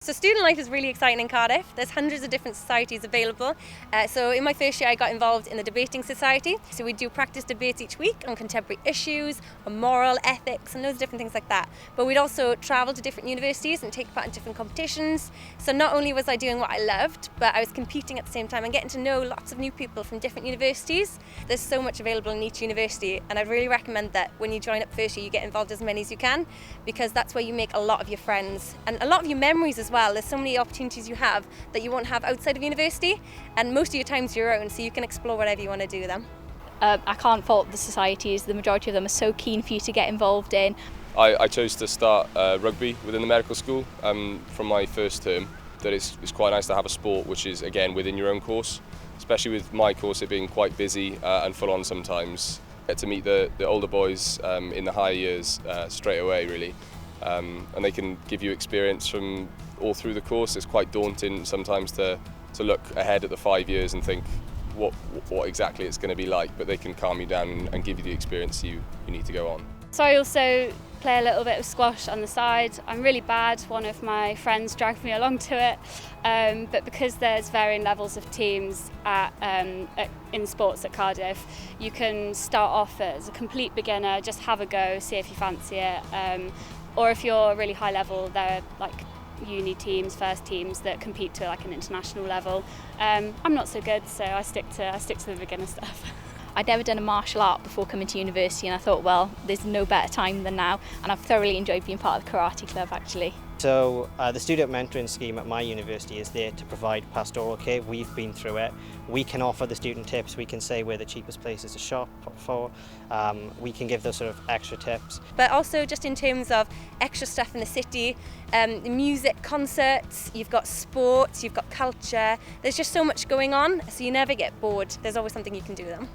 So student life is really exciting in Cardiff. There's hundreds of different societies available. So in my first year I got involved in the debating society. So we do practice debates each week on contemporary issues, on moral, ethics and loads of different things like that. But we'd also travel to different universities and take part in different competitions. So not only was I doing what I loved, but I was competing at the same time and getting to know lots of new people from different universities. There's so much available in each university, and I'd really recommend that when you join up first year you get involved as many as you can, because that's where you make a lot of your friends and a lot of your memories as well. There's so many opportunities you have that you won't have outside of university, and most of your time's your own, so you can explore whatever you want to do then. I can't fault the societies. The majority of them are so keen for you to get involved in. I chose to start rugby within the medical school from my first term. That it's quite nice to have a sport which is, again, within your own course, especially with my course it being quite busy and full on sometimes. Get to meet the older boys in the higher years straight away, really. And they can give you experience from all through the course. It's quite daunting sometimes to look ahead at the 5 years and think what exactly it's going to be like, but they can calm you down and give you the experience you need to go on. So I also play a little bit of squash on the side. I'm really bad. One of my friends dragged me along to it, but because there's varying levels of teams in sports at Cardiff, you can start off as a complete beginner, just have a go, see if you fancy it, or if you're really high level, there are like uni teams, first teams that compete to like an international level. I'm not so good, so I stick to the beginner stuff. I'd never done a martial art before coming to university, and I thought, well, there's no better time than now, and I've thoroughly enjoyed being part of the karate club actually. So the student mentoring scheme at my university is there to provide pastoral care. We've been through it. We can offer the student tips. We can say where the cheapest places to shop for. We can give those sort of extra tips. But also just in terms of extra stuff in the city, music, concerts, you've got sports, you've got culture. There's just so much going on, so you never get bored. There's always something you can do with them.